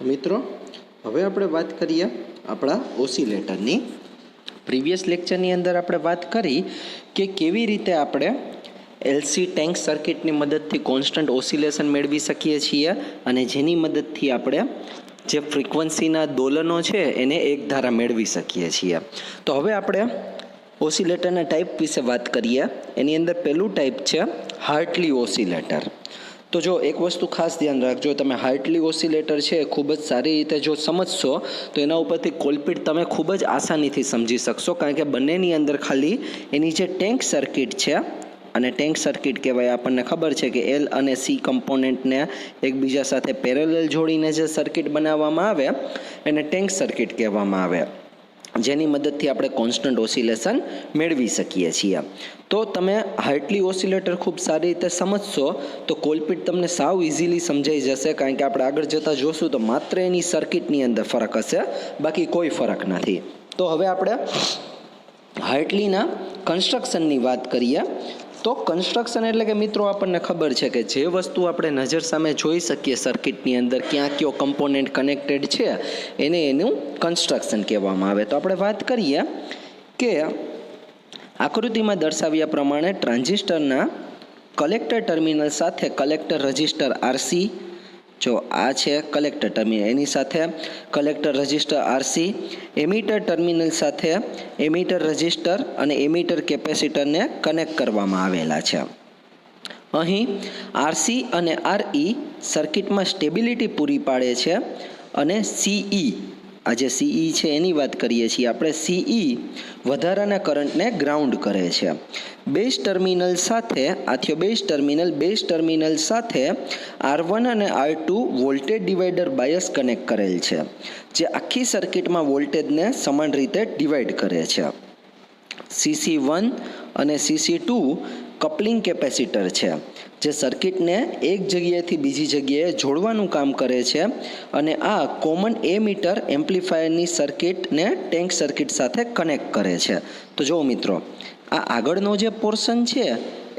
તો મિત્રો હવે આપણે વાત કરીએ આપણા ઓસિલેટરની. પ્રીવિયસ લેક્ચરની અંદર આપણે વાત કરી કે કેવી રીતે આપણે એલસી ટેન્ક સર્કિટની મદદથી કોન્સ્ટન્ટ ઓસિલેશન મેળવી શકીએ છીએ અને જેની મદદથી આપણે જે ફ્રીક્વન્સીના દોલનો છે એને એક ધારા મેળવી શકીએ છીએ. તો હવે આપણે ઓસિલેટરના ટાઈપ વિશે વાત કરીએ. એની અંદર પહેલું ટાઈપ છે હાર્ટલી ઓસિલેટર. તો જો એક વસ્તુ ખાસ ધ્યાન રાખજો, તમે હાર્ટલી ઓસિલેટર છે ખૂબ જ સારી રીતે જો સમજશો તો એના ઉપરથી કોલપિટ તમે ખૂબ જ આસાનીથી સમજી શકશો, કારણ કે બંનેની અંદર ખાલી એની જે ટેન્ક સર્કિટ છે, અને ટેન્ક સર્કિટ કહેવાય, આપણને ખબર છે કે એલ અને સી કમ્પોનેન્ટને એકબીજા સાથે પેરેલલ જોડીને જે સર્કિટ બનાવવામાં આવે એને ટેન્ક સર્કિટ કહેવામાં આવે, જેની મદદથી આપણે કોન્સ્ટન્ટ ઓસિલેશન મેળવી શકીએ છીએ. તો તમે હાર્ટલી ઓસિલેટર ખૂબ સારી રીતે સમજશો તો કોલપિટ તમને સાવ ઇઝીલી સમજાઈ જશે, કારણ કે આપણે આગળ જતાં જોશું તો માત્ર એની સર્કિટની અંદર ફરક હશે, બાકી કોઈ ફરક નથી. તો હવે આપણે હાર્ટલીના કન્સ્ટ્રક્શનની વાત કરીએ. તો કન્સ્ટ્રક્શન એટલે કે મિત્રો આપણને ખબર છે કે જે વસ્તુ આપણે નજર સામે જોઈ શકીએ સર્કિટની અંદર ક્યાં કયો કમ્પોનેન્ટ કનેક્ટેડ છે એને એનું કન્સ્ટ્રક્શન કહેવામાં આવે. તો આપણે વાત કરીએ કે આકૃતિમાં દર્શાવ્યા પ્રમાણે ટ્રાન્ઝિસ્ટરના કલેક્ટર ટર્મિનલ સાથે કલેક્ટર રજિસ્ટર આરસી, જો આ છે કલેક્ટર ટર્મિનલ, એની સાથે collector resistor RC, emitter terminal સાથે એમીટર રજિસ્ટર અને એમીટર કેપેસિટરને કનેક્ટ કરવામાં આવેલા છે. અહીં આરસી અને આરઈ સર્કિટમાં સ્ટેબિલિટી પૂરી પાડે છે અને સીઈ, આ જે સીઈ છે એની વાત કરીએ છીએ આપણે, સીઈ વધારાના કરંટને ગ્રાઉન્ડ કરે છે. બેઝ ટર્મિનલ સાથે બેઝ ટર્મિનલ સાથે R1 અને R2 voltage divider bias connect કરેલ છે, જે આખી સર્કિટમાં વોલ્ટેજને સમાન રીતે ડિવાઈડ કરે છે. CC1 અને CC2 કપલિંગ કેપેસિટર છે, જે સર્કિટને એક જગ્યાએથી બીજી જગ્યાએ જોડવાનું કામ કરે છે, અને આ કોમન એમીટર એમ્પ્લીફાયરની સર્કિટને ટેન્ક સર્કિટ સાથે કનેક્ટ કરે છે. તો જો મિત્રો, આ આગળનો જે પોર્શન છે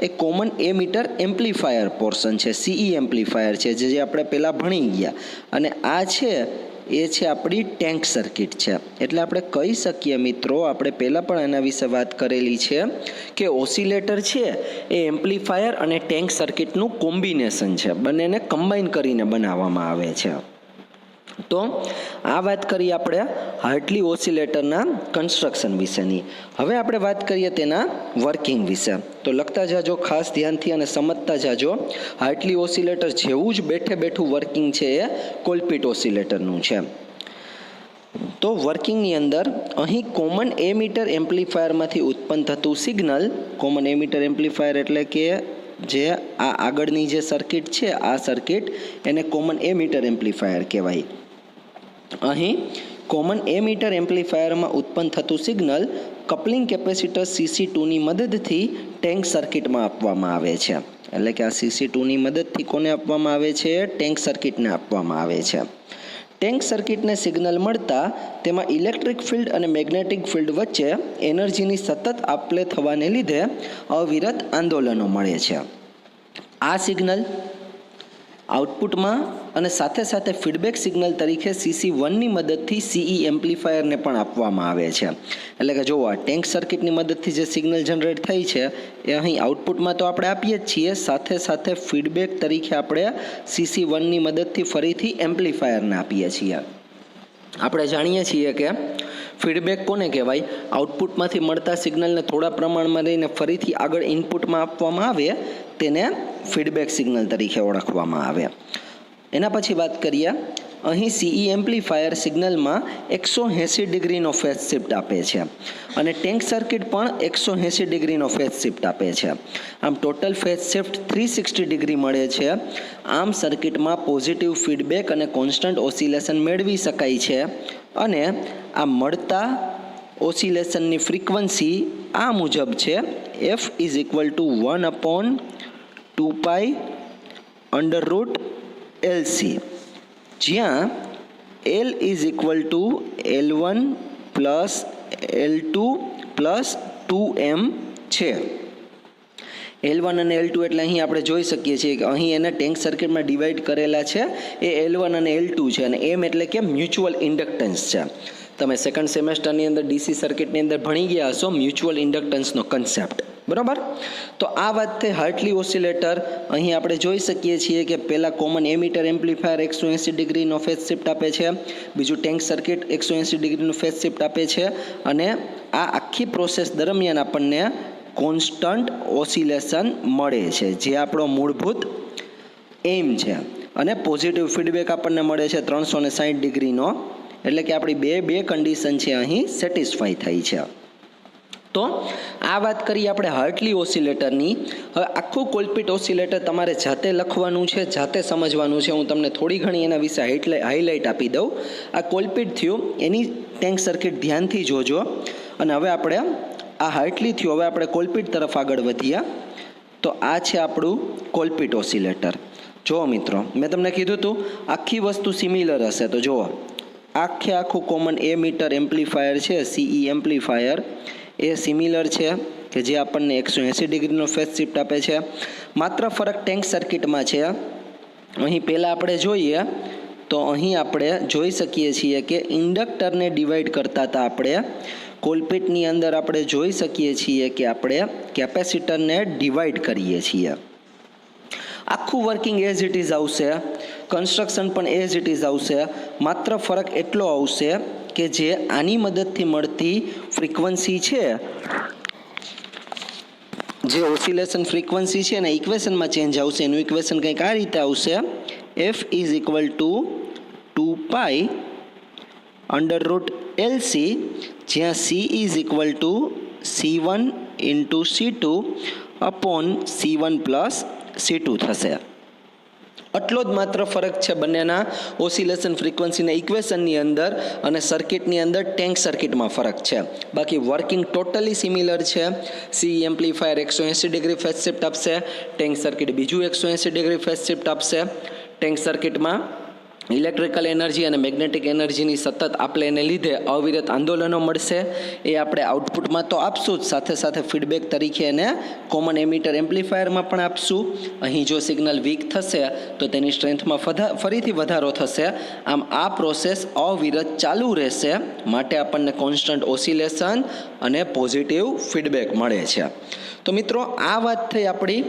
એ કોમન એમીટર એમ્પ્લીફાયર પોર્શન છે, સીઈ એમ્પ્લીફાયર છે, જે આપણે પહેલાં ભણી ગયા, અને આ છે એ છે આપણી ટેન્ક સર્કિટ છે. એટલે આપણે કહી શકીએ મિત્રો, આપણે પહેલાં પણ એના વિશે વાત કરેલી છે કે ઓસિલેટર છે એ એમ્પ્લીફાયર અને ટેન્ક સર્કિટનું કોમ્બિનેશન છે, બંનેને કમ્બાઈન કરીને બનાવવામાં આવે છે. તો આ વાત કરીએ આપણે હાર્ટલી ઓસિલેટરના કન્સ્ટ્રક્શન વિશેની. હવે આપણે વાત કરીએ તેના વર્કિંગ વિશે. તો લખતા જાજો ખાસ ધ્યાનથી અને સમજતા જાજો. હાર્ટલી ઓસિલેટર જેવું જ બેઠે બેઠું વર્કિંગ છે એ કોલપિટ ઓસિલેટરનું છે. તો વર્કિંગની અંદર અહીં કોમન એમીટર એમ્પ્લીફાયરમાંથી ઉત્પન્ન થતું સિગ્નલ, કોમન એમીટર એમ્પ્લીફાયર એટલે કે જે આ આગળની જે સર્કિટ છે આ સર્કિટ એને કોમન એમીટર એમ્પ્લીફાયર કહેવાય. અહીં કોમન એમીટર એમ્પ્લીફાયરમાં ઉત્પન્ન થતું સિગ્નલ કપલિંગ કેપેસિટર CC2ની મદદથી ટેન્ક સર્કિટમાં આપવામાં આવે છે. એટલે કે આ CC2ની મદદથી કોને આપવામાં આવે છે? ટેન્ક સર્કિટને આપવામાં આવે છે. ટેન્ક સર્કિટને સિગ્નલ મળતા તેમાં ઇલેક્ટ્રિક ફિલ્ડ અને મેગ્નેટિક ફિલ્ડ વચ્ચે એનર્જીની સતત આપલે થવાને લીધે અવિરત આંદોલનો મળે છે. આ સિગ્નલ આઉટપુટમાં અને સાથે સાથે ફીડબેક સિગ્નલ તરીકે CC1ની મદદથી CE એમ્પ્લીફાયરને પણ આપવામાં આવે છે. એટલે કે જો આ ટેન્ક સર્કિટની મદદથી જે સિગ્નલ જનરેટ થઈ છે એ અહીં આઉટપુટમાં તો આપણે આપીએ જ છીએ, સાથે સાથે ફીડબેક તરીકે આપણે CC1ની મદદથી ફરીથી એમ્પ્લીફાયરને આપીએ છીએ. આપણે જાણીએ છીએ કે ફીડબેક કોને કહેવાય? આઉટપુટમાંથી મળતા સિગ્નલને થોડા પ્રમાણમાં લઈને ફરીથી આગળ ઇનપુટમાં આપવામાં આવે તેને ફીડબેક સિગ્નલ તરીકે ઓળખવામાં આવે. એના પછી વાત કરીએ, અહીં CE એમ્પ્લીફાયર સિગ્નલમાં 180 ડિગ્રીનો ફેઝ શિફ્ટ આપે છે અને ટેન્ક સર્કિટ પણ 180 ડિગ્રીનો ફેઝ શિફ્ટ આપે છે. આમ ટોટલ ફેઝ શિફ્ટ 360 ડિગ્રી મળે છે. આમ સર્કિટમાં પોઝિટિવ ફીડબેક અને કોન્સ્ટન્ટ ઓસિલેશન મેળવી શકાય છે, અને આ મળતા ઓસિલેશનની ફ્રીક્વન્સી આ મુજબ છે: F = 1/2π√LC, જ્યાં L = L1 + L2 + 2M છે. L1 અને L2 એટલે અહીં આપણે જોઈ શકીએ છીએ કે અહીં એને ટેન્ક સર્કિટમાં ડિવાઈડ કરેલા છે એ L1 અને L2 છે, અને M એટલે કે મ્યુચ્યુઅલ ઇન્ડક્ટન્સ છે. તમે સેકન્ડ સેમેસ્ટરની અંદર ડીસી સર્કિટની અંદર ભણી ગયા હશો મ્યુચ્યુઅલ ઇન્ડક્ટન્સનો કન્સેપ્ટ, બરાબર. તો આ વાત થઈ હાર્ટલી ઓસિલેટર. અહીં આપણે જોઈ શકીએ છીએ કે પહેલાં કોમન એમીટર એમ્પ્લીફાયર 180 ડિગ્રીનો ફેઝ શિફ્ટ આપે છે, બીજું ટેન્ક સર્કિટ 180 ડિગ્રીનું ફેઝ શિફ્ટ આપે છે, અને આ આખી પ્રોસેસ દરમિયાન આપણને કોન્સ્ટન્ટ ઓસિલેશન મળે છે, જે આપણો મૂળભૂત એમ છે. અને પોઝિટિવ ફીડબેક આપણને મળે છે 360 ડિગ્રીનો, એટલે કે આપણી બે કન્ડિશન છે અહીં સેટિસ્ફાઈ થઈ છે. તો આ વાત કરીએ આપણે હાર્ટલી ઓસિલેટરની. હવે આખું કોલપિટ ઓસિલેટર તમારે જાતે લખવાનું છે, જાતે સમજવાનું છે. હું તમને થોડી ઘણી એના વિશે હાઇલાઇટ આપી દઉં. આ કોલપિટ થયું, એની ટેન્ક સર્કિટ ધ્યાનથી જોજો. અને હવે આપણે આ હાર્ટલી થયું, હવે આપણે કોલપિટ તરફ આગળ વધીએ. તો આ છે આપણું કોલપિટ ઓસિલેટર. જુઓ મિત્રો, મેં તમને કીધું હતું આખી વસ્તુ સિમિલર હશે. તો જુઓ, આખું કોમન એમીટર એમ્પ્લીફાયર છે, CE એમ્પ્લીફાયર, એ સિમિલર છે કે જે આપણને 180 ડિગ્રીનો ફેઝ શિફ્ટ આપે છે. માત્ર ફરક ટેન્ક સર્કિટમાં છે. અહીં પહેલાં આપણે જોઈએ તો અહીં આપણે જોઈ શકીએ છીએ કે ઇન્ડક્ટરને ડિવાઈડ કરતા હતા આપણે કોલપિટની અંદર. આપણે જોઈ શકીએ છીએ કે આપણે કેપેસિટરને ડિવાઈડ કરીએ છીએ. આખું વર્કિંગ એઝ ઇટ ઇઝ આવશે, કન્સ્ટ્રક્શન પણ એઝ ઇટ ઇઝ આવશે. માત્ર ફરક એટલો આવશે કે જે આની મદદથી મળતી ફ્રીક્વન્સી છે, જે ઓસિલેશન ફ્રીક્વન્સી છે ને ઇક્વેશનમાં ચેન્જ આવશે. એનું ઇક્વેશન કંઈક આ રીતે આવશે: F = 2π√LC, જ્યાં C = C1 × C2/C1 + C2 થશે. આટલો જ માત્ર ફરક છે બંનેના ઓસિલેશન ફ્રીક્વન્સીના ઇક્વેશનની અંદર અને સર્કિટની અંદર ટેન્ક સર્કિટમાં ફરક છે. બાકી વર્કિંગ ટોટલી સિમિલર છે. CE amplifier 180 degree phase shift આપશે, ટેન્ક સર્કિટ બીજું 180 ડિગ્રી ફેઝ શિફ્ટ આપશે. ટેન્ક સર્કિટમાં ઇલેક્ટ્રિકલ એનર્જી અને મેગ્નેટિક એનર્જીની સતત આપલેને લીધે અવિરત આંદોલનો મળશે. એ આપણે આઉટપુટમાં તો આપશું જ, સાથે સાથે ફીડબેક તરીકે એને કોમન એમીટર એમ્પ્લીફાયરમાં પણ આપશું. અહીં જો સિગ્નલ વીક થશે તો તેની સ્ટ્રેન્થમાં ફરીથી વધારો થશે. આમ આ પ્રોસેસ અવિરત ચાલુ રહેશે, માટે આપણને કોન્સ્ટન્ટ ઓસિલેશન અને પોઝિટિવ ફીડબેક મળે છે. તો મિત્રો, આ વાત થઈ આપણી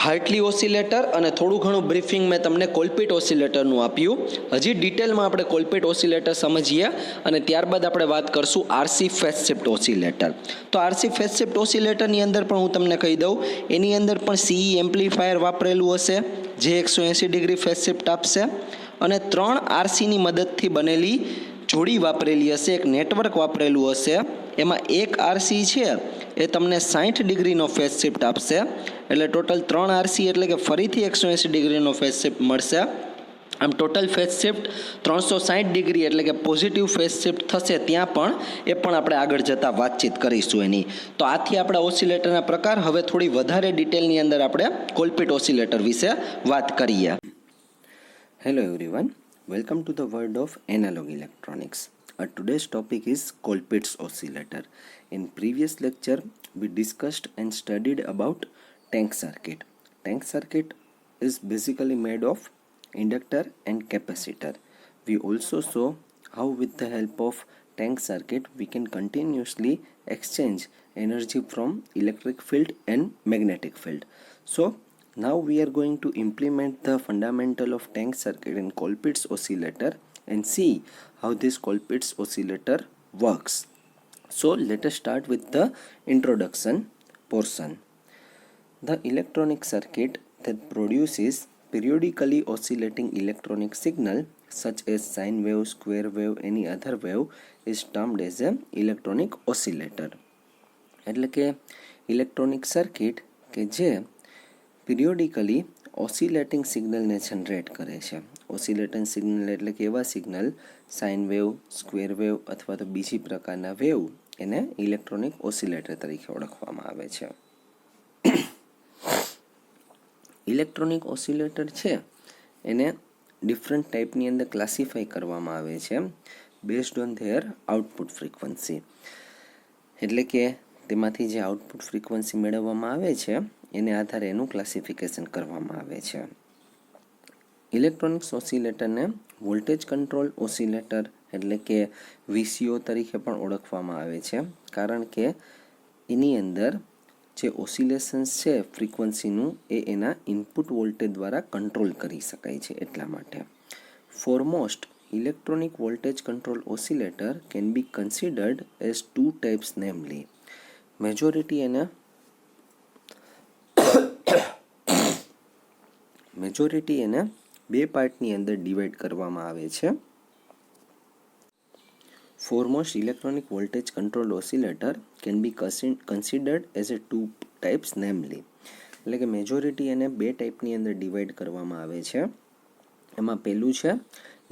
હાર્ટલી ઓસિલેટર, અને થોડું ઘણું બ્રીફિંગ મેં તમને કોલપિટ ઓસિલેટરનું આપ્યું. હજી ડિટેલમાં આપણે કોલપિટ ઓસિલેટર સમજીએ અને ત્યારબાદ આપણે વાત કરશું RC ફેઝ શિફ્ટ ઓસિલેટર. તો RC ફેઝ શિફ્ટ ઓસિલેટરની અંદર પણ હું તમને કહી દઉં, એની અંદર પણ CE એમ્પ્લીફાયર વાપરેલું હશે, જે 180 ડિગ્રી ફેઝ શિફ્ટ આપશે, અને 3 RCની મદદથી બનેલી જોડી વાપરેલી હશે, એક નેટવર્ક વાપરેલું હશે. એમાં એક RC છે એ તમને 60 ડિગ્રીનો ફેઝ શિફ્ટ આપશે, એટલે ટોટલ 3 RC એટલે કે ફરીથી 180 ડિગ્રીનો ફેઝ શિફ્ટ મળશે. આમ ટોટલ ફેઝ શિફ્ટ 360 ડિગ્રી એટલે કે પોઝિટિવ ફેઝ શિફ્ટ થશે. ત્યાં પણ એ પણ આપણે આગળ જતાં વાતચીત કરીશું એની. તો આથી આપણા ઓસિલેટરના પ્રકાર. હવે થોડી વધારે ડિટેલની અંદર આપણે કોલપિટ ઓસિલેટર વિશે વાત કરીએ. Hello everyone, welcome to the world of analog electronics. Today's topic is Colpitts oscillator. In previous lecture, we discussed and studied about tank circuit. Tank circuit is basically made of inductor and capacitor. We also saw how with the help of tank circuit we can continuously exchange energy from electric field and magnetic field. So now we are going to implement the fundamental of tank circuit in Colpitts oscillator and see how this Colpitts oscillator works. So let us start with the introduction portion. The electronic circuit that produces periodically oscillating electronic signal such as sine wave, square wave, any other wave is termed as a electronic oscillator. એટલે કે electronic circuit કે જે periodically oscillating સિગ્નલને generate કરે છે. Oscillating signal એટલે કે એવા signal sine wave, square wave અથવા તો બીજી પ્રકારના વેવ, એને ઇલેક્ટ્રોનિક ઓસિલેટર તરીકે ઓળખવામાં આવે છે. ઇલેક્ટ્રોનિક ઓસિલેટર છે એને ડિફરન્ટ ટાઈપની અંદર ક્લાસિફાઈ કરવામાં આવે છે based on there output frequency. એટલે કે તેમાંથી જે આઉટપુટ ફ્રીક્વન્સી મેળવવામાં આવે છે એને આધારે એનું ક્લાસિફિકેશન કરવામાં આવે છે. ઇલેક્ટ્રોનિક્સ ઓસિલેટરને વોલ્ટેજ કંટ્રોલ ઓસિલેટર એટલે કે VCO તરીકે પણ ઓળખવામાં આવે છે, કારણ કે એની અંદર જે ઓસિલેશન્સ છે ફ્રીક્વન્સીનું એ એના ઇનપુટ વોલ્ટેજ દ્વારા કંટ્રોલ કરી શકાય છે એટલા માટે. Foremost electronic voltage control oscillator can be considered as two types, namely majority એને બે પાર્ટની અંદર ડિવાઈડ કરવામાં આવે છે. Foremost electronic voltage control oscillator can be considered as a two types, namely એટલે કે મેજોરિટી એને બે ટાઈપની અંદર ડિવાઈડ કરવામાં આવે છે. એમાં પહેલું છે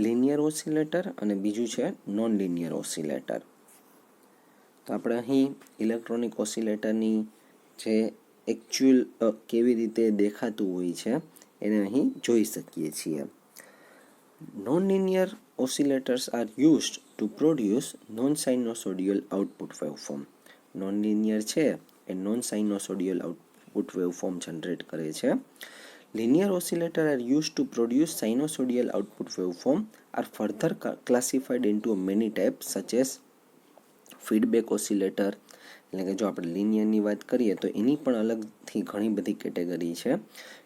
લિનિયર ઓસિલેટર અને બીજું છે નોન લિનિયર ઓસિલેટર. તો આપણે અહીં ઇલેક્ટ્રોનિક ઓસિલેટરની જે એકચ્યુઅલ કેવી રીતે દેખાતું હોય છે એને અહીં જોઈ શકીએ છીએ. Non linear oscillators are used to produce non-sinusoidal output waveform. Non linear છે એ નોન સાઇનોસોડિયલ આઉટપુટ વેવફોર્મ જનરેટ કરે છે. Linear oscillators are used to produce sinusoidal output waveform are further classified into many types such as feedback oscillator. એટલે કે જો આપણે લિનિયરની વાત કરીએ તો એની પણ અલગથી ઘણી બધી કેટેગરી છે.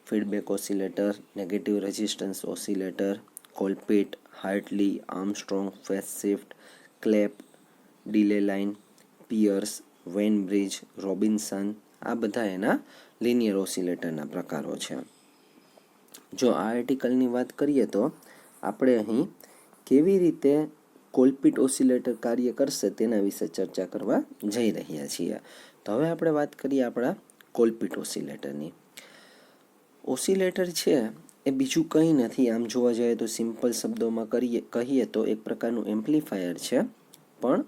Feedback oscillator, negative resistance oscillator, Colpitts, Hartley, Armstrong, phase shift, Clapp, delay line, Pierce, Wien bridge, Robinson, આ બધા એના લિનિયર ઓસિલેટરના પ્રકારો છે. જો આ આર્ટિકલની વાત કરીએ તો આપણે અહીં કેવી રીતે કોલપિટ ઓસિલેટર કાર્ય કરશે તેના વિશે ચર્ચા કરવા જઈ રહ્યા છીએ. તો હવે આપણે વાત કરીએ આપણા કોલપિટ ઓસિલેટરની. ઓસિલેટર છે એ બીજું કંઈ નથી, આમ જોવા જઈએ તો સિમ્પલ શબ્દોમાં કહીએ તો એક પ્રકારનું એમ્પ્લીફાયર છે, પણ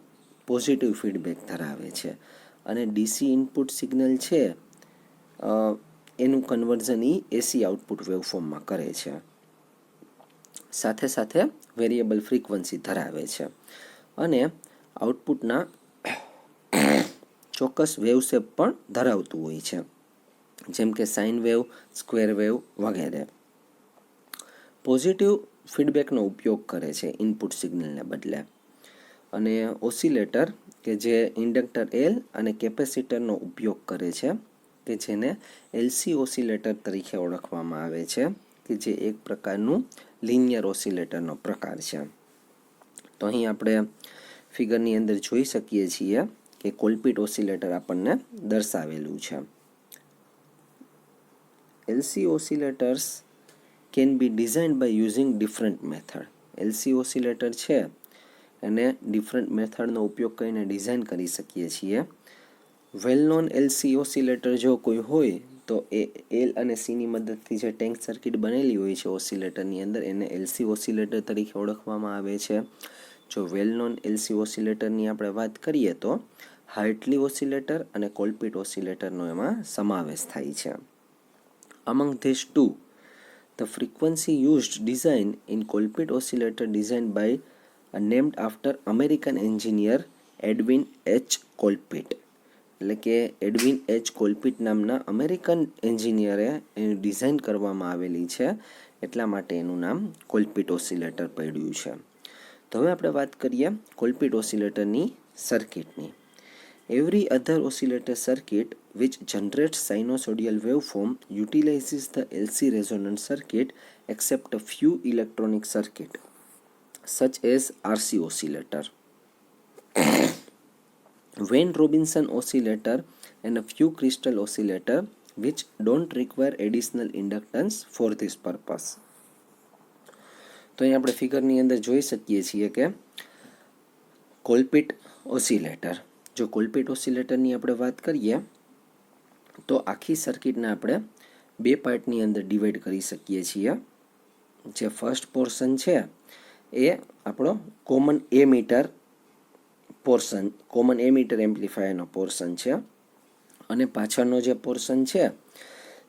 પોઝિટિવ ફીડબેક ધરાવે છે અને ડીસી ઇનપુટ સિગ્નલ છે એનું કન્વર્ઝન એસી આઉટપુટ વેવફોર્મમાં કરે છે. સાથે સાથે વેરિયેબલ ફ્રીક્વન્સી ધરાવે છે અને આઉટપુટના ચોક્કસ વેવ શેપ પણ ધરાવતું હોય છે, જેમ કે સાઇન વેવ, સ્ક્વેર વેવ વગેરે. પોઝિટિવ ફીડબેકનો ઉપયોગ કરે છે ઇનપુટ સિગ્નલને બદલે. અને ઓસિલેટર કે જે ઇન્ડક્ટર L અને કેપેસિટરનો ઉપયોગ કરે છે કે જેને LC ઓસિલેટર તરીકે ઓળખવામાં આવે છે, કે જે એક પ્રકારનું લિનિયર ઓસિલેટરનો પ્રકાર છે. તો અહીં આપણે ફિગરની અંદર જોઈ શકીએ છીએ કે કોલપિટ ઓસિલેટર આપણને દર્શાવેલું છે. LC oscillators can be designed by using different method. LC oscillator છે એને ડિફરન્ટ મેથડનો ઉપયોગ કરીને ડિઝાઇન કરી શકીએ છીએ. વેલ નોન LC ઓસિલેટર જો કોઈ હોય તો એ L અને Cની મદદથી જે ટેન્ક સર્કિટ બનેલી હોય છે ઓસિલેટરની અંદર એને LC ઓસિલેટર તરીકે ઓળખવામાં આવે છે. જો વેલ નોન LC ઓસિલેટરની આપણે વાત કરીએ તો હાર્ટલી ઓસિલેટર અને કોલપિટ ઓસિલેટરનો એમાં સમાવેશ થાય છે. Among these two, the frequency used design in Colpit oscillator designed by named after American engineer Edwin H. Colpit. એટલે કે એડવિન H. કોલપિટ નામના અમેરિકન એન્જિનિયરે એની ડિઝાઇન કરવામાં આવેલી છે, એટલા માટે એનું નામ કોલપિટ ઓસિલેટર પડ્યું છે. તો હવે આપણે વાત કરીએ કોલપિટ ઓસિલેટરની સર્કિટની. Every other oscillator circuit which generates sinusoidal waveform utilizes the LC resonance circuit except a few electronic circuits such as RC oscillator, Wayne Robinson oscillator and a few crystal oscillator which don't require additional inductance for this purpose. તો અહીં આપણે ફિગરની અંદર જોઈ શકીએ છીએ કે કોલપિટ oscillator. જો કોલપિટ ઓસિલેટરની આપણે વાત કરીએ તો આખી સર્કિટને આપણે બે પાર્ટની અંદર ડિવાઈડ કરી શકીએ છીએ. જે ફર્સ્ટ પોર્શન છે એ આપણો કોમન એમીટર એમ્પ્લીફાયરનો પોર્શન છે અને પાછળનો જે પોર્શન છે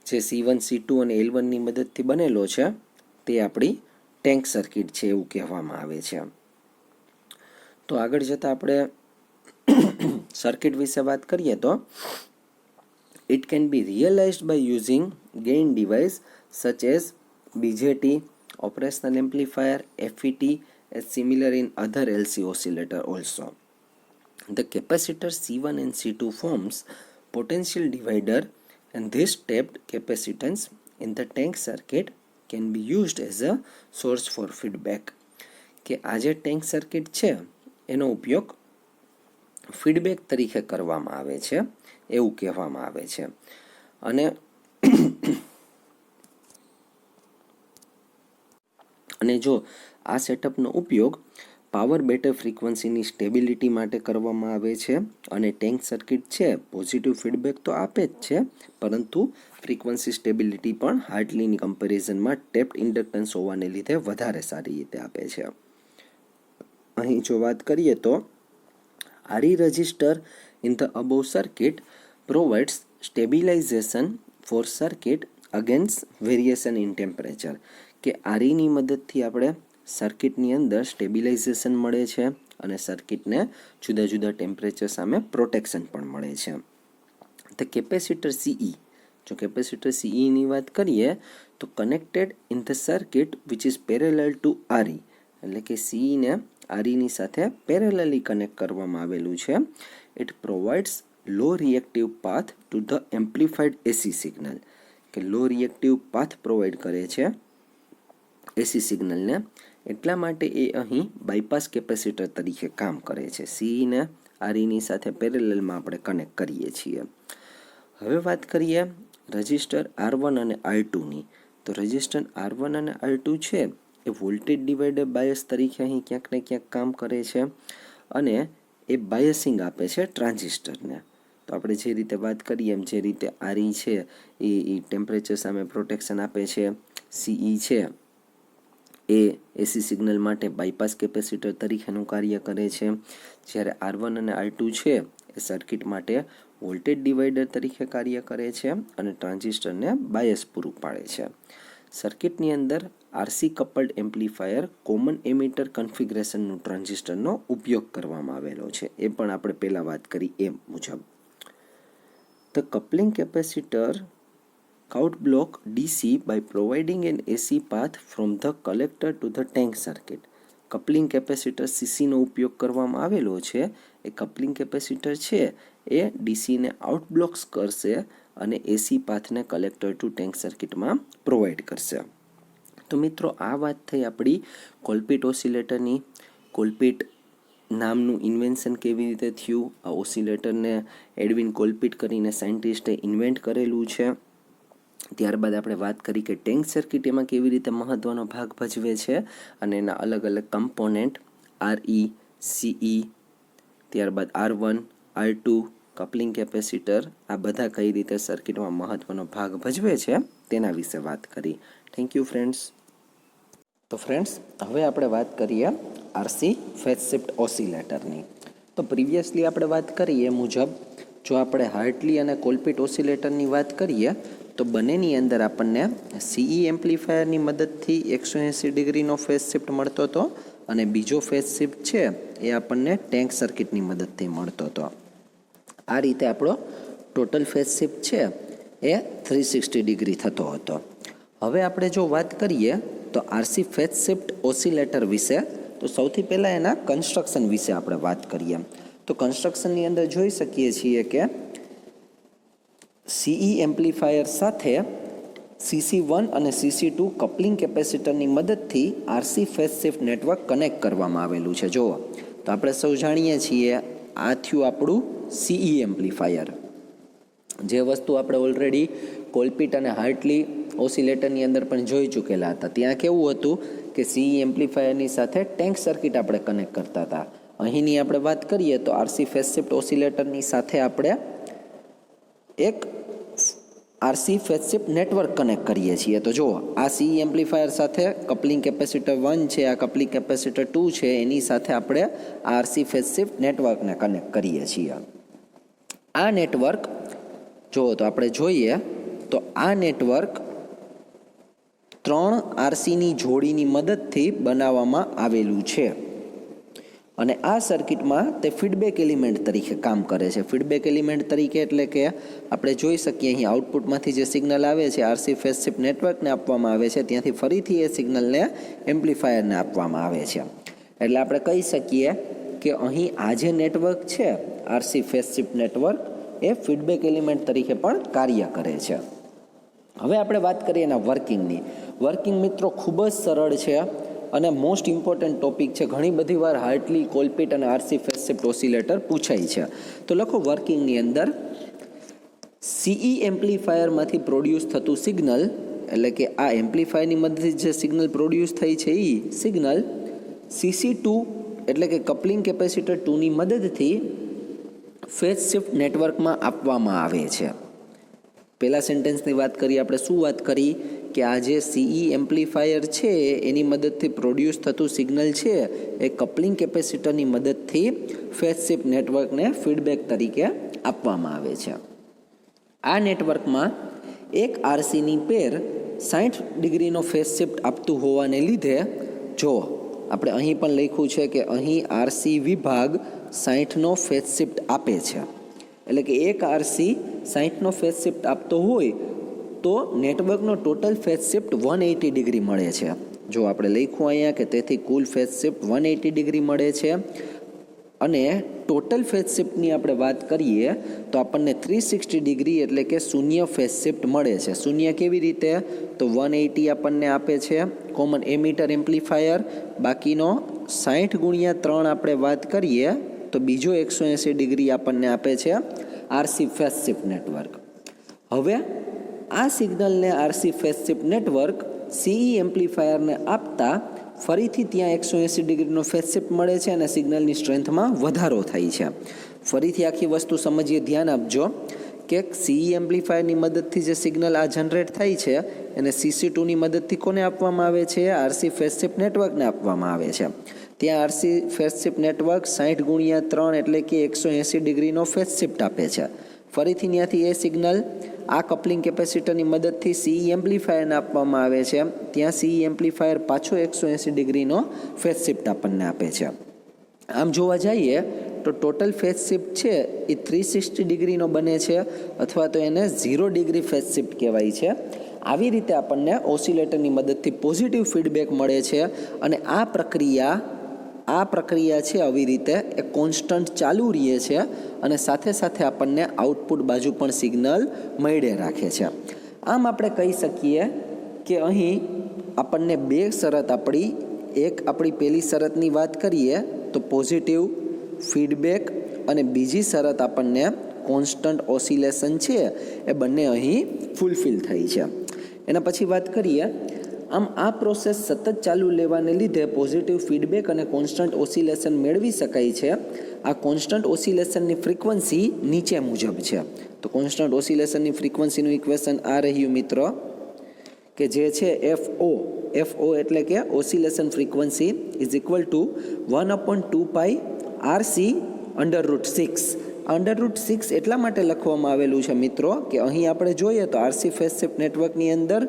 જે C1, C2 અને L1ની મદદથી બનેલો છે તે આપણી ટેન્ક સર્કિટ છે એવું કહેવામાં આવે છે. તો આગળ જતાં આપણે સર્કિટ વિશે વાત કરીએ તો it can be realized by using gain device such as BJT, operational amplifier, FET, as similar in other LC oscillator also. The capacitor C1 and C2 forms potential divider, and this tapped capacitance in the tank circuit can be used as a source for feedback. કે આ જે tank circuit છે એનો ઉપયોગ feedback તરીકે કરવામાં આવે છે એવું કહેવામાં આવે છે. અને જો આ સેટઅપનો ઉપયોગ પાવર બેટર ફ્રીક્વન્સીની સ્ટેબિલિટી માટે કરવામાં આવે છે અને ટેન્ક સર્કિટ છે પોઝિટિવ ફીડબેક તો આપે જ છે, પરંતુ ફ્રીક્વન્સી સ્ટેબિલિટી પણ હાર્ટલીની કમ્પેરિઝનમાં ટેપ્ડ ઇન્ડક્ટન્સ હોવાને લીધે વધારે સારી રીતે આપે છે. અહીં જો વાત કરીએ તો RE resistor in the above circuit provides stabilization for circuit against variation in temperature. કે RE ની મદદથી આપણે સર્કિટની અંદર સ્ટેબિલાઇઝેશન મળે છે અને સર્કિટને જુદા જુદા ટેમ્પરેચર સામે પ્રોટેક્શન પણ મળે છે. ધ કેપેસિટર CE, જો કેપેસિટર CEની વાત કરીએ તો connected in the circuit which is parallel to RE, એટલે કે CEને REની સાથે પેરેલલી કનેક્ટ કરવામાં આવેલું છે. It provides low reactive path to the amplified AC signal, કે લો રિએક્ટિવ પાથ પ્રોવાઈડ કરે છે AC સિગ્નલને, એટલા માટે એ અહીં બાયપાસ કેપેસિટર તરીકે કામ કરે છે. CEને REની સાથે પેરેલલમાં આપણે કનેક્ટ કરીએ છીએ. હવે વાત કરીએ રજિસ્ટર R1 અને R2ની. તો રજિસ્ટર R1 અને R2 છે એ વોલ્ટેજ ડિવાઈડર બાયસ તરીકે અહીં ક્યાંક ને ક્યાંક કામ કરે છે અને એ બાયસિંગ આપે છે ટ્રાન્ઝિસ્ટરને. તો આપણે જે રીતે વાત કરીએ એમ જે રીતે RE છે એ ટેમ્પરેચર સામે પ્રોટેક્શન આપે છે, CE છે એ AC સિગ્નલ માટે બાયપાસ કેપેસિટર તરીકેનું કાર્ય કરે છે, જ્યારે R1 અને R2 છે એ સર્કિટ માટે વોલ્ટેજ ડિવાઈડર તરીકે કાર્ય કરે છે અને ટ્રાન્ઝિસ્ટરને બાયસ પૂરું પાડે છે. સર્કિટની અંદર RC coupled amplifier common emitter કન્ફિગરેશનનું ટ્રાન્ઝિસ્ટરનો ઉપયોગ કરવામાં આવેલો છે, એ પણ આપણે પહેલાં વાત કરી એ મુજબ. The coupling capacitor out block DC by providing an AC path from the collector to the tank circuit. Coupling capacitor CCનો ઉપયોગ કરવામાં આવેલો છે. એ કપલિંગ કેપેસિટર છે એ DCને આઉટબ્લોક્સ કરશે અને AC પાથને કલેક્ટર ટુ ટેન્ક સર્કિટમાં પ્રોવાઈડ કરશે. તો મિત્રો આ વાત થઈ આપણી કોલપિટ ઓસિલેટરની. કોલપિટ નામનું ઇન્વેન્શન કેવી રીતે થયું, આ ઓસિલેટરને એડવિન કોલપિટ કરીને સાયન્ટિસ્ટે ઇન્વેન્ટ કરેલું છે. ત્યારબાદ આપણે વાત કરી કે ટેન્ક સર્કિટ એમાં કેવી રીતે મહત્ત્વનો ભાગ ભજવે છે અને એના અલગ અલગ કમ્પોનેન્ટ RE, CE, ત્યારબાદ R1, R2, કપલિંગ કેપેસિટર, આ બધા કઈ રીતે સર્કિટમાં મહત્ત્વનો ભાગ ભજવે છે તેના વિશે વાત કરી. Thank you friends. તો ફ્રેન્ડ્સ હવે આપણે વાત કરીએ RC ફેઝ શિફ્ટ ઓસિલેટરની. તો પ્રિવિયસલી આપણે વાત કરી એ મુજબ જો આપણે હાર્ટલી અને કોલપિટ ઓસિલેટરની વાત કરીએ તો બંનેની અંદર આપણને CE એમ્પ્લીફાયરની મદદથી 180 ડિગ્રીનો ફેઝ શિફ્ટ મળતો હતો અને બીજો ફેઝ શિફ્ટ છે એ આપણને ટેન્ક સર્કિટની મદદથી મળતો હતો. આ રીતે આપણો ટોટલ ફેઝ શિફ્ટ છે એ 360 ડિગ્રી થતો હતો. હવે આપણે જો વાત કરીએ તો RC ફેઝ શિફ્ટ ઓસિલેટર વિશે, તો સૌથી પહેલાં એના કન્સ્ટ્રક્શન વિશે આપણે વાત કરીએ. તો કન્સ્ટ્રક્શનની અંદર જોઈ શકીએ છીએ કે CE એમ્પ્લીફાયર સાથે CC1 અને CC2 કપલિંગ કેપેસિટરની મદદથી RC phase shift network connect કરવામાં આવેલું છે. જુઓ તો આપણે સૌ જાણીએ છીએ આ થયું આપણું CE એમ્પ્લીફાયર. જે વસ્તુ આપણે ઓલરેડી કોલપિટ અને હાર્ટલી ઓસિલેટરની અંદર પણ જોઈ ચૂકેલા હતા. ત્યાં કેવું હતું કે CE એમ્પ્લીફાયરની સાથે ટેન્ક સર્કિટ આપણે કનેક્ટ કરતા હતા. અહીંની આપણે વાત કરીએ તો RC ફેઝ શિફ્ટ ઓસિલેટરની સાથે આપણે એક RC phase shift network connect કરીએ છીએ. તો જુઓ આ CE એમ્પ્લીફાયર સાથે કપલિંગ કેપેસિટર 1 છે, આ કપલિંગ કેપેસિટર 2 છે, એની સાથે આપણે RC ફેઝ શિફ્ટ નેટવર્કને કનેક્ટ કરીએ છીએ. આ નેટવર્ક જુઓ તો આપણે જોઈએ તો આ નેટવર્ક 3 RCની જોડીની મદદથી બનાવવામાં આવેલું છે. અને આ સર્કિટમાં તે ફીડબેક એલિમેન્ટ તરીકે કામ કરે છે. ફીડબેક એલિમેન્ટ તરીકે એટલે કે આપણે જોઈ શકીએ અહીં આઉટપુટમાંથી જે સિગ્નલ આવે છે આરસી ફેઝ શિફ્ટ નેટવર્કને આપવામાં આવે છે, ત્યાંથી ફરીથી એ સિગ્નલને એમ્પ્લીફાયરને આપવામાં આવે છે. એટલે આપણે કહી શકીએ કે અહીં આ જે નેટવર્ક છે આરસી ફેઝ શિફ્ટ નેટવર્ક એ ફીડબેક એલિમેન્ટ તરીકે પણ કાર્ય કરે છે. હવે આપણે વાત કરીએ એના વર્કિંગની. વર્કિંગ મિત્રો ખૂબ જ સરળ છે અને મોસ્ટ ઇમ્પોર્ટન્ટ ટોપિક છે. ઘણી બધી વાર હાર્ટલી, કોલપિટ અને આરસી ફેઝ શિફ્ટ ઓસિલેટર પૂછાય છે. તો લખો વર્કિંગની અંદર સીઈ એમ્પ્લીફાયરમાંથી પ્રોડ્યુસ થતું સિગ્નલ, એટલે કે આ એમ્પ્લીફાયરની મદદથી જે સિગ્નલ પ્રોડ્યુસ થઈ છે એ સિગ્નલ CC2 એટલે કે કપલિંગ કેપેસિટર 2ની મદદથી ફેઝ શિફ્ટ નેટવર્કમાં આપવામાં આવે છે. પહેલા સેન્ટેન્સની વાત કરીએ આપણે. શું વાત કરી કે આ જે સીઈ એમ્પ્લીફાયર છે એની મદદથી પ્રોડ્યુસ થતું સિગ્નલ છે એ કપલિંગ કેપેસિટરની મદદથી ફેઝ શિફ્ટ નેટવર્કને ફીડબેક તરીકે આપવામાં આવે છે. આ નેટવર્કમાં એક આરસીની પેર 60 ડિગ્રીનો ફેઝ શિફ્ટ આપતું હોવાને લીધે જો આપણે અહીં પણ લખ્યું છે કે અહીં આરસી વિભાગ 60નો ફેઝ શિફ્ટ આપે છે, એટલે કે એક આરસી 60નો ફેઝ શિફ્ટ આપતો હોય તો નેટવર્કનો ટોટલ ફેઝ શિફ્ટ 180 ડિગ્રી મળે છે. જો આપણે લખ્યું અહીંયા કે તેથી કુલ ફેઝ શિફ્ટ 180 ડિગ્રી મળે છે અને ટોટલ ફેઝ શિફ્ટની આપણે વાત કરીએ તો આપણને 360 ડિગ્રી એટલે કે શૂન્ય ફેઝ શિફ્ટ મળે છે. શૂન્ય કેવી રીતે? તો 180 આપણને આપે છે કોમન એમીટર એમ્પ્લીફાયર, બાકીનો 60×3 આપણે વાત કરીએ તો બીજો 180 ડિગ્રી આપણને આપે છે આરસી ફેઝ શિફ્ટ નેટવર્ક. હવે આ સિગ્નલને RC phase shift network CE એમ્પ્લીફાયરને આપતા ફરીથી ત્યાં 180 ડિગ્રીનો ફેઝ શિફ્ટ મળે છે અને સિગ્નલની સ્ટ્રેન્થમાં વધારો થાય છે. ફરીથી આખી વસ્તુ સમજીએ, ધ્યાન આપજો કે સીઈ એમ્પ્લીફાયરની મદદથી જે સિગ્નલ આ જનરેટ થાય છે એને CC2ની મદદથી કોને આપવામાં આવે છે? આરસી ફેઝ શિફ્ટ નેટવર્કને આપવામાં આવે છે. ત્યાં આરસી ફેઝ શિફ્ટ નેટવર્ક 60×3 એટલે કે 180 ડિગ્રીનો ફેઝ શિફ્ટ આપે છે. ફરીથી ત્યાંથી એ સિગ્નલ આ કપલિંગ કેપેસિટરની મદદથી સીઈ એમ્પ્લીફાયરને આપવામાં આવે છે. ત્યાં સીઈ એમ્પ્લીફાયર પાછો 180 ડિગ્રીનો ફેઝ શિફ્ટ આપણને આપે છે. આમ જોવા જઈએ તો ટોટલ ફેઝ શિફ્ટ છે એ 360 ડિગ્રીનો બને છે અથવા તો એને 0 ડિગ્રી ફેઝ શિફ્ટ કહેવાય છે. આવી રીતે આપણને ઓસિલેટરની મદદથી પોઝિટિવ ફીડબેક મળે છે અને આ પ્રક્રિયા છે આવી રીતે એ કોન્સ્ટન્ટ ચાલુ રહે છે અને સાથે સાથે આપણને આઉટપુટ બાજુ પણ સિગ્નલ મળે રાખે છે. આમ આપણે કહી શકીએ કે અહીં આપણને બે શરત આપણી પહેલી શરતની વાત કરીએ તો પોઝિટિવ ફીડબેક અને બીજી શરત આપણને કોન્સ્ટન્ટ ઓસિલેશન છે એ બંને અહીં ફૂલફિલ થઈ છે. એના પછી વાત કરીએ, આમ આ પ્રોસેસ સતત ચાલુ લેવાને લીધે પોઝિટિવ ફીડબેક અને કોન્સ્ટન્ટ ઓસિલેશન મેળવી શકાય છે. આ કોન્સ્ટન્ટ ઓસિલેશનની ફ્રીક્વન્સી નીચે મુજબ છે. તો કોન્સ્ટન્ટ ઓસિલેશનની ફ્રીક્વન્સીનું ઇક્વેશન આ રહ્યું મિત્રો, કે જે છે FO એટલે કે oscillation frequency is equal to 1/2π RC √6. √6 એટલા માટે લખવામાં આવેલું છે મિત્રો કે અહીં આપણે જોઈએ તો આરસી ફેઝ શિફ્ટ નેટવર્કની અંદર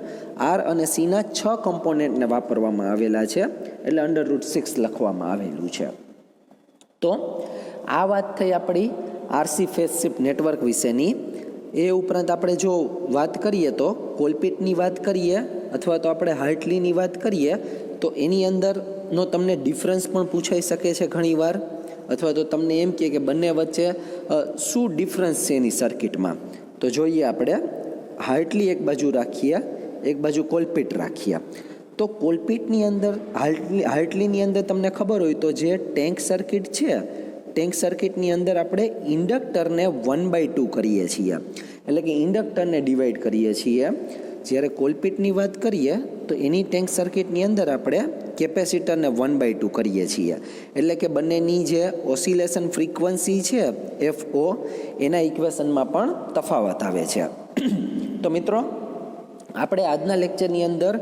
R અને C ના 6 કમ્પોનેન્ટને વાપરવામાં આવેલા છે, એટલે √6 લખવામાં આવેલું છે. તો આ વાત થઈ આપણી આરસી ફેઝ શિફ્ટ નેટવર્ક વિશેની. એ ઉપરાંત આપણે જો વાત કરીએ તો કોલપિટની વાત કરીએ અથવા તો આપણે હાર્ટલીની વાત કરીએ તો એની અંદરનો તમને ડિફરન્સ પણ પૂછાઈ શકે છે ઘણીવાર, અથવા તો તમને એમ કહે કે બંને વચ્ચે શું ડિફરન્સ છે એની સર્કિટમાં. તો જોઈએ આપણે હાર્ટલી એક બાજુ રાખીએ, એક બાજુ કોલપિટ રાખીએ. તો કોલપિટની અંદર હાર્ટલીની અંદર તમને ખબર હોય તો જે ટેન્ક સર્કિટ છે, ટેન્ક સર્કિટની અંદર આપણે ઇન્ડક્ટરને 1/2 કરીએ છીએ, એટલે કે ઇન્ડક્ટરને ડિવાઈડ કરીએ છીએ. જ્યારે કોલપિટની વાત કરીએ તો એની ટેન્ક સર્કિટની અંદર આપણે કેપેસિટરને 1/2 કરીએ છીએ, એટલે કે બંનેની જે ઓસિલેશન ફ્રીક્વન્સી છે FO એના ઇક્વેશનમાં પણ તફાવત આવે છે. તો મિત્રો આપણે આજના લેક્ચરની અંદર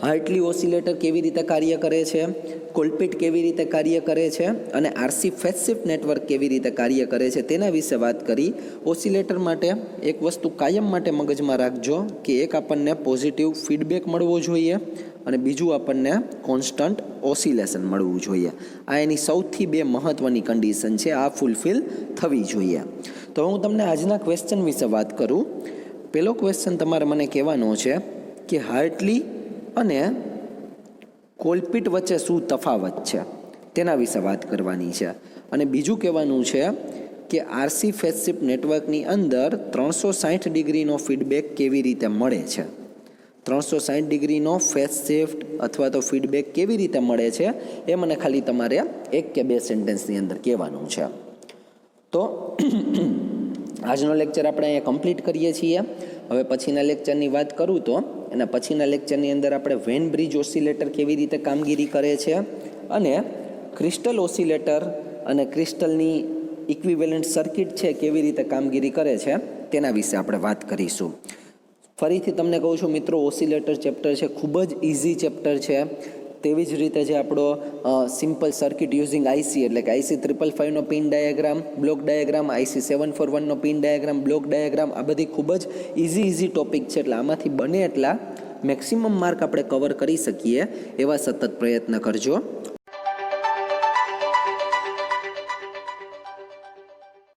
હાર્ટલી ઓસિલેટર કેવી રીતે કાર્ય કરે છે, કોલપિટ કેવી રીતે કાર્ય કરે છે અને આરસી ફેઝ શિફ્ટ નેટવર્ક કેવી રીતે કાર્ય કરે છે તેના વિશે વાત કરી. ઓસિલેટર માટે એક વસ્તુ કાયમ માટે મગજમાં રાખજો કે એક આપણને પોઝિટિવ ફીડબેક મળવો જોઈએ અને બીજું આપણને કોન્સ્ટન્ટ ઓસિલેશન મળવું જોઈએ. આ એની સૌથી બે મહત્ત્વની કન્ડિશન છે, આ ફૂલફિલ થવી જોઈએ. તો હું તમને આજના ક્વેશ્ચન વિશે વાત કરું. પહેલો ક્વેશ્ચન તમારે મને કહેવાનો છે કે હાર્ટલી અને કોલપિટ વચ્ચે શું તફાવત છે, તેના વિશે વાત કરવાની છે. અને બીજું કહેવાનું છે કે આરસી ફેઝ શિફ્ટ નેટવર્કની અંદર 360 ડિગ્રીનો ફીડબેક કેવી રીતે મળે છે. 360 ડિગ્રીનો ફેઝ શિફ્ટ અથવા તો ફીડબેક કેવી રીતે મળે છે એ મને ખાલી તમારે 1 કે 2 સેન્ટેન્સની અંદર કહેવાનું છે. તો આજનો લેક્ચર આપણે અહીંયા કમ્પ્લીટ કરીએ છીએ. હવે પછીના લેક્ચરની વાત કરું તો એના પછીના લેક્ચરની અંદર આપણે વેન બ્રિજ ઓસિલેટર કેવી રીતે કામગીરી કરે છે અને ક્રિસ્ટલ ઓસિલેટર અને ક્રિસ્ટલની ઇક્વિવેલન્ટ સર્કિટ છે કેવી રીતે કામગીરી કરે છે તેના વિશે આપણે વાત કરીશું. ફરીથી તમને કહું છું મિત્રો, ઓસિલેટર ચેપ્ટર છે ખૂબ જ ઇઝી ચેપ્ટર છે. તેવી જ રીતે જે આપણો સિમ્પલ સર્કિટ યુઝિંગ આઈસી એટલે કે IC 555નો pin diagram, block diagram, IC 741નો પિન ડાયાગ્રામ, બ્લોક ડાયાગ્રામ, આ બધી ખૂબ જ ઇઝી ટોપિક છે. એટલે આમાંથી બને એટલા મેક્સિમમ માર્ક આપણે કવર કરી શકીએ એવા સતત પ્રયત્ન કરજો.